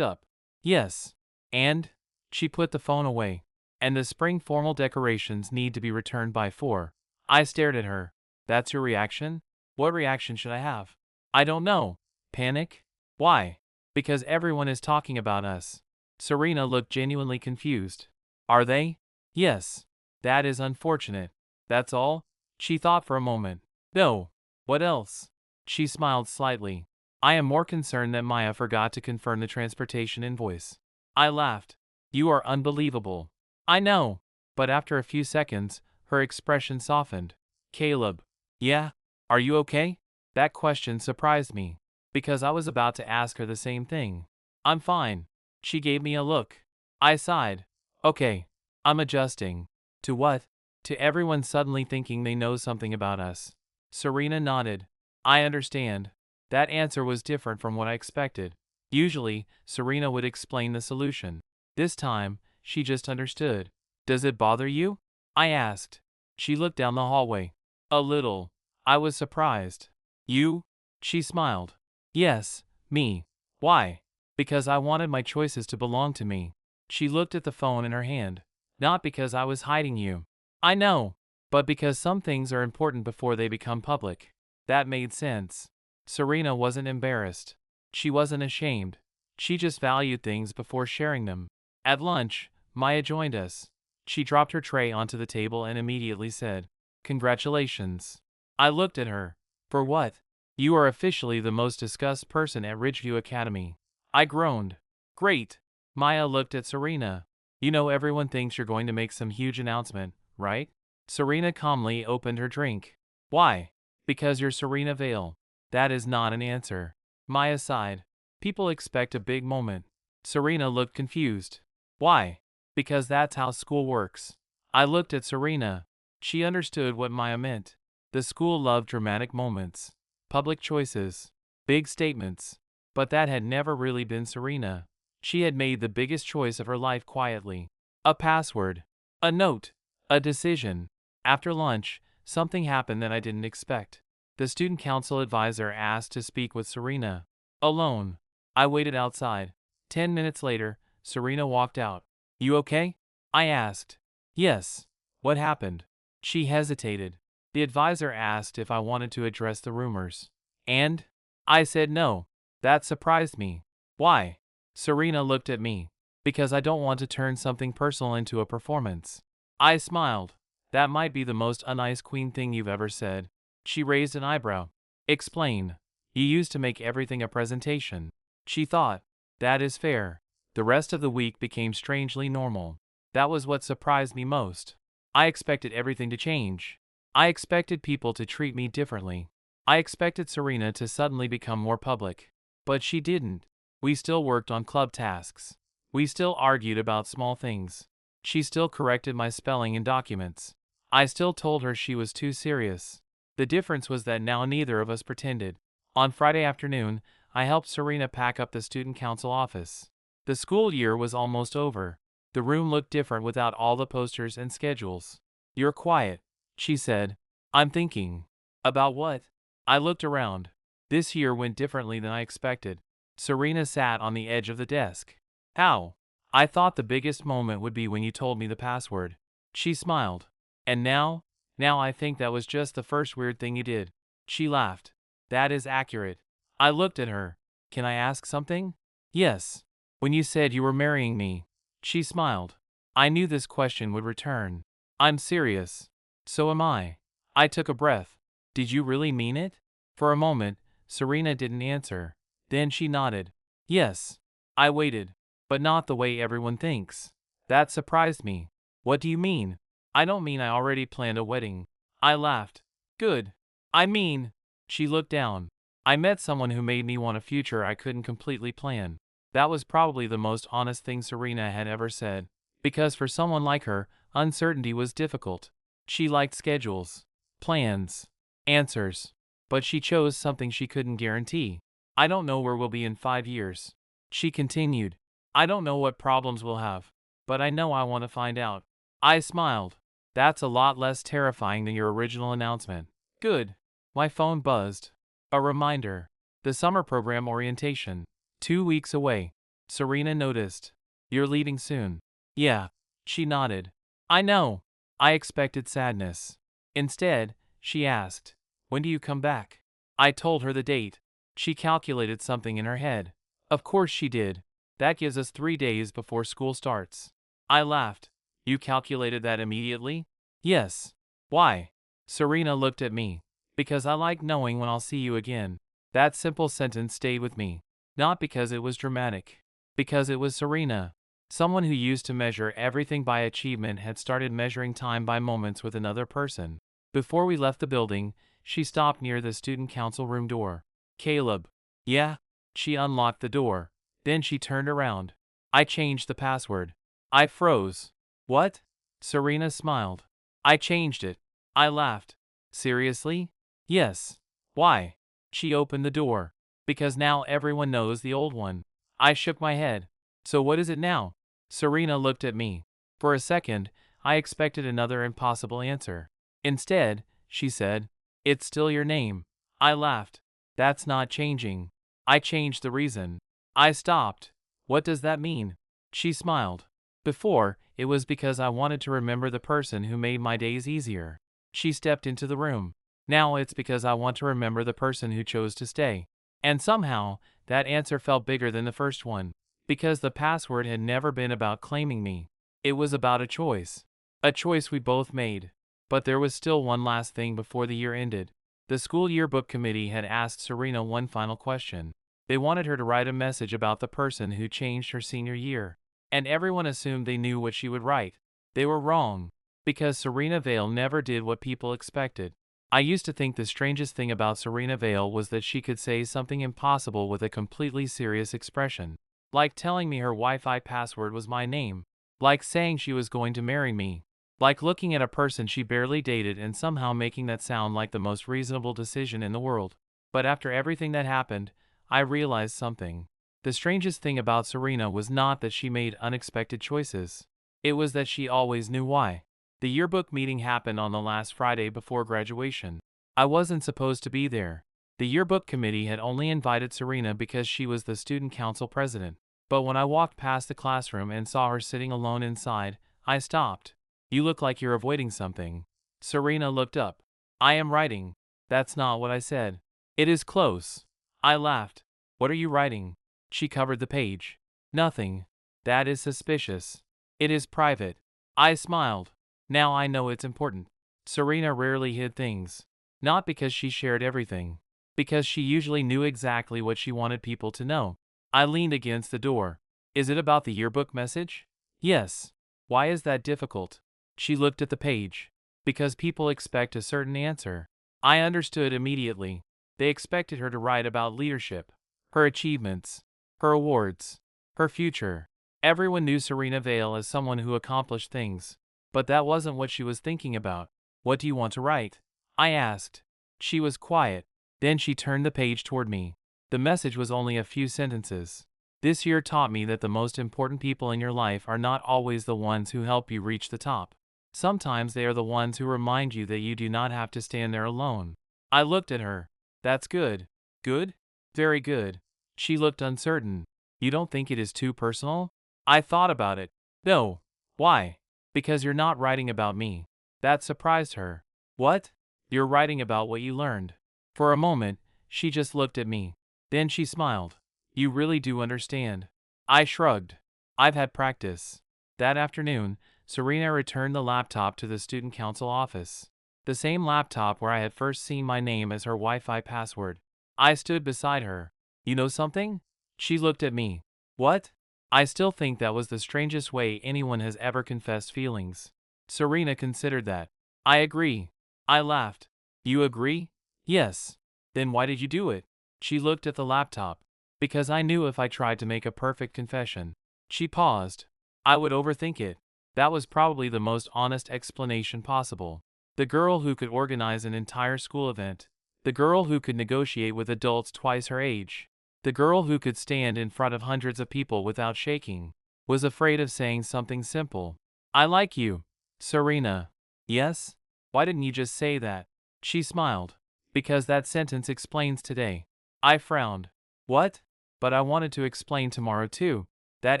up. Yes. And? She put the phone away. And the spring formal decorations need to be returned by 4. I stared at her. That's your reaction? What reaction should I have? I don't know. Panic? Why? Because everyone is talking about us. Serena looked genuinely confused. Are they? Yes. That is unfortunate. That's all? She thought for a moment. No. What else? She smiled slightly. I am more concerned that Maya forgot to confirm the transportation invoice. I laughed. You are unbelievable. I know. But after a few seconds, her expression softened. Caleb. Yeah? Are you okay? That question surprised me, because I was about to ask her the same thing. I'm fine. She gave me a look. I sighed. Okay. I'm adjusting. To what? To everyone suddenly thinking they know something about us. Serena nodded. I understand. That answer was different from what I expected. Usually, Serena would explain the solution. This time, she just understood. Does it bother you? I asked. She looked down the hallway. A little. I was surprised. You? She smiled. Yes, me. Why? Because I wanted my choices to belong to me. She looked at the phone in her hand. Not because I was hiding you. I know. But because some things are important before they become public. That made sense. Serena wasn't embarrassed. She wasn't ashamed. She just valued things before sharing them. At lunch, Maya joined us. She dropped her tray onto the table and immediately said, Congratulations. I looked at her. For what? You are officially the most discussed person at Ridgeview Academy. I groaned. Great. Maya looked at Serena. You know everyone thinks you're going to make some huge announcement, right? Serena calmly opened her drink. Why? Because you're Serena Vale. That is not an answer. Maya sighed. People expect a big moment. Serena looked confused. Why? Because that's how school works. I looked at Serena. She understood what Maya meant. The school loved dramatic moments, public choices, big statements. But that had never really been Serena. She had made the biggest choice of her life quietly. A password. A note. A decision. After lunch, something happened that I didn't expect. The student council advisor asked to speak with Serena. Alone. I waited outside. 10 minutes later, Serena walked out. You okay? I asked. Yes. What happened? She hesitated. The advisor asked if I wanted to address the rumors. And? I said no. That surprised me. Why? Serena looked at me. Because I don't want to turn something personal into a performance. I smiled. That might be the most un-ice queen thing you've ever said. She raised an eyebrow. Explain. You used to make everything a presentation. She thought. That is fair. The rest of the week became strangely normal. That was what surprised me most. I expected everything to change. I expected people to treat me differently. I expected Serena to suddenly become more public. But she didn't. We still worked on club tasks. We still argued about small things. She still corrected my spelling in documents. I still told her she was too serious. The difference was that now neither of us pretended. On Friday afternoon, I helped Serena pack up the student council office. The school year was almost over. The room looked different without all the posters and schedules. You're quiet, she said. I'm thinking. About what? I looked around. This year went differently than I expected. Serena sat on the edge of the desk. How? I thought the biggest moment would be when you told me the password. She smiled. And now? Now I think that was just the first weird thing you did. She laughed. That is accurate. I looked at her. Can I ask something? Yes. When you said you were marrying me. She smiled. I knew this question would return. I'm serious. So am I. I took a breath. Did you really mean it? For a moment, Serena didn't answer. Then she nodded. Yes. I waited. But not the way everyone thinks. That surprised me. What do you mean? I don't mean I already planned a wedding. I laughed. Good. I mean, she looked down. I met someone who made me want a future I couldn't completely plan. That was probably the most honest thing Serena had ever said. Because for someone like her, uncertainty was difficult. She liked schedules, plans, answers. But she chose something she couldn't guarantee. I don't know where we'll be in 5 years. She continued. I don't know what problems we'll have. But I know I want to find out. I smiled. That's a lot less terrifying than your original announcement. Good. My phone buzzed. A reminder. The summer program orientation. 2 weeks away. Serena noticed. You're leaving soon. Yeah. She nodded. I know. I expected sadness. Instead, she asked, when do you come back? I told her the date. She calculated something in her head. Of course she did. That gives us 3 days before school starts. I laughed. You calculated that immediately? Yes. Why? Serena looked at me. Because I like knowing when I'll see you again. That simple sentence stayed with me. Not because it was dramatic. Because it was Serena. Someone who used to measure everything by achievement had started measuring time by moments with another person. Before we left the building, she stopped near the student council room door. Caleb. Yeah? She unlocked the door. Then she turned around. I changed the password. I froze. What? Serena smiled. I changed it. I laughed. Seriously? Yes. Why? She opened the door. Because now everyone knows the old one. I shook my head. So what is it now? Serena looked at me. For a second, I expected another impossible answer. Instead, she said, it's still your name. I laughed. That's not changing. I changed the reason. I stopped. What does that mean? She smiled. Before, it was because I wanted to remember the person who made my days easier. She stepped into the room. Now it's because I want to remember the person who chose to stay. And somehow, that answer felt bigger than the first one. Because the password had never been about claiming me. It was about a choice. A choice we both made. But there was still one last thing before the year ended. The school yearbook committee had asked Serena one final question. They wanted her to write a message about the person who changed her senior year. And everyone assumed they knew what she would write. They were wrong. Because Serena Vale never did what people expected. I used to think the strangest thing about Serena Vale was that she could say something impossible with a completely serious expression. Like telling me her Wi-Fi password was my name. Like saying she was going to marry me. Like looking at a person she barely dated and somehow making that sound like the most reasonable decision in the world. But after everything that happened, I realized something. The strangest thing about Serena was not that she made unexpected choices. It was that she always knew why. The yearbook meeting happened on the last Friday before graduation. I wasn't supposed to be there. The yearbook committee had only invited Serena because she was the student council president. But when I walked past the classroom and saw her sitting alone inside, I stopped. You look like you're avoiding something. Serena looked up. I am writing. That's not what I said. It is close. I laughed. What are you writing? She covered the page. Nothing. That is suspicious. It is private. I smiled. Now I know it's important. Serena rarely hid things. Not because she shared everything. Because she usually knew exactly what she wanted people to know. I leaned against the door. Is it about the yearbook message? Yes. Why is that difficult? She looked at the page. Because people expect a certain answer. I understood immediately. They expected her to write about leadership, her achievements, her awards, her future. Everyone knew Serena Vale as someone who accomplished things. But that wasn't what she was thinking about. What do you want to write? I asked. She was quiet. Then she turned the page toward me. The message was only a few sentences. This year taught me that the most important people in your life are not always the ones who help you reach the top. Sometimes they are the ones who remind you that you do not have to stand there alone. I looked at her. That's good. Good? Very good. She looked uncertain. You don't think it is too personal? I thought about it. No. Why? Because you're not writing about me. That surprised her. What? You're writing about what you learned. For a moment, she just looked at me. Then she smiled. You really do understand. I shrugged. I've had practice. That afternoon, Serena returned the laptop to the student council office. The same laptop where I had first seen my name as her Wi-Fi password. I stood beside her. You know something? She looked at me. What? I still think that was the strangest way anyone has ever confessed feelings. Serena considered that. I agree. I laughed. You agree? Yes. Then why did you do it? She looked at the laptop. Because I knew if I tried to make a perfect confession. She paused. I would overthink it. That was probably the most honest explanation possible. The girl who could organize an entire school event. The girl who could negotiate with adults twice her age. The girl who could stand in front of hundreds of people without shaking. Was afraid of saying something simple. I like you, Serena. Yes? Why didn't you just say that? She smiled. Because that sentence explains today. I frowned. What? But I wanted to explain tomorrow too. That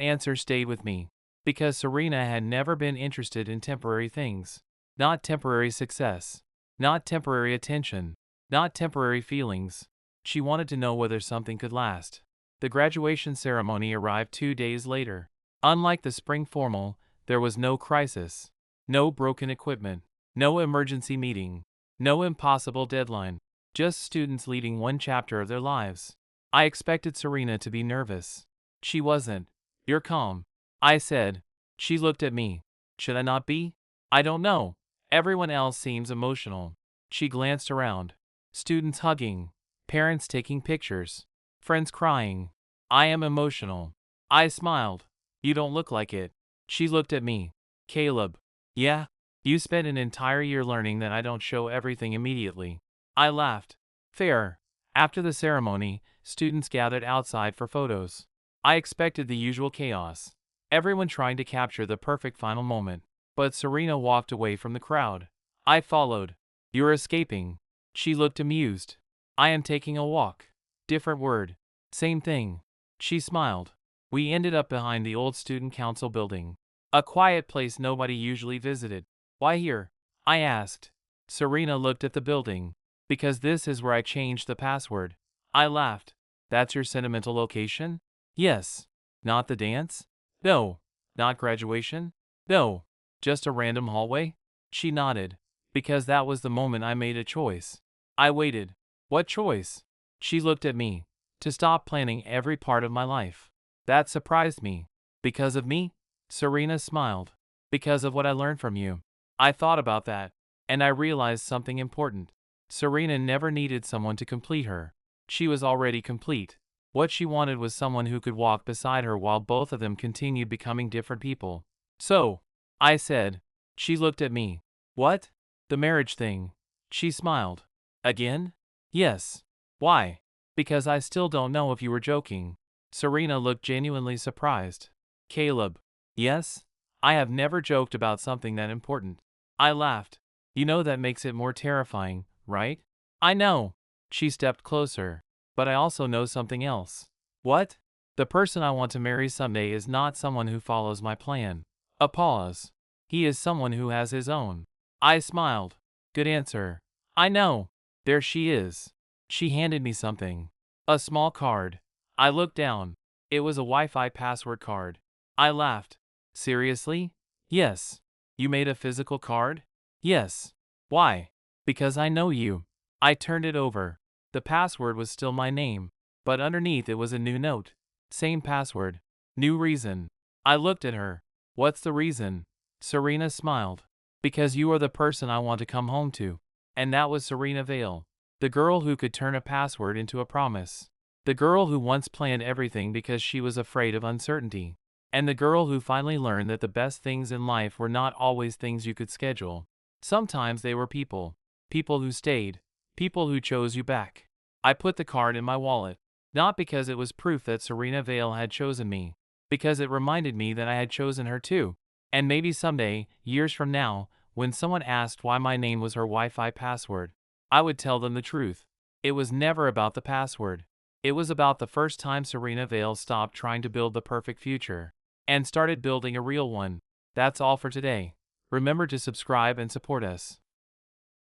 answer stayed with me. Because Serena had never been interested in temporary things. Not temporary success. Not temporary attention. Not temporary feelings. She wanted to know whether something could last. The graduation ceremony arrived 2 days later. Unlike the spring formal, there was no crisis. No broken equipment. No emergency meeting. No impossible deadline. Just students leading one chapter of their lives. I expected Serena to be nervous. She wasn't. You're calm. I said. She looked at me. Should I not be? I don't know. Everyone else seems emotional. She glanced around. Students hugging. Parents taking pictures. Friends crying. I am emotional. I smiled. You don't look like it. She looked at me. Caleb. Yeah? You spent an entire year learning that I don't show everything immediately. I laughed. Fair. After the ceremony, students gathered outside for photos. I expected the usual chaos. Everyone trying to capture the perfect final moment. But Serena walked away from the crowd. I followed. You're escaping. She looked amused. I am taking a walk. Different word. Same thing. She smiled. We ended up behind the old student council building. A quiet place nobody usually visited. Why here? I asked. Serena looked at the building. Because this is where I changed the password. I laughed. That's your sentimental location? Yes. Not the dance? No. Not graduation? No. Just a random hallway? She nodded. Because that was the moment I made a choice. I waited. What choice? She looked at me. To stop planning every part of my life. That surprised me. Because of me? Serena smiled. Because of what I learned from you. I thought about that. And I realized something important. Serena never needed someone to complete her. She was already complete. What she wanted was someone who could walk beside her while both of them continued becoming different people. So, I said. She looked at me. What? The marriage thing. She smiled. Again? Yes. Why? Because I still don't know if you were joking. Serena looked genuinely surprised. Caleb. Yes? I have never joked about something that important. I laughed. You know that makes it more terrifying, right? I know. She stepped closer. But I also know something else. What? The person I want to marry someday is not someone who follows my plan. A pause. He is someone who has his own. I smiled. Good answer. I know. There she is. She handed me something. A small card. I looked down. It was a Wi-Fi password card. I laughed. Seriously? Yes. You made a physical card? Yes. Why? Because I know you. I turned it over. The password was still my name, but underneath it was a new note. Same password. New reason. I looked at her. What's the reason? Serena smiled. Because you are the person I want to come home to. And that was Serena Vale. The girl who could turn a password into a promise. The girl who once planned everything because she was afraid of uncertainty. And the girl who finally learned that the best things in life were not always things you could schedule. Sometimes they were people. People who stayed. People who chose you back. I put the card in my wallet. Not because it was proof that Serena Vale had chosen me. Because it reminded me that I had chosen her too. And maybe someday, years from now, when someone asked why my name was her Wi-Fi password, I would tell them the truth. It was never about the password. It was about the first time Serena Vale stopped trying to build the perfect future and started building a real one. That's all for today. Remember to subscribe and support us.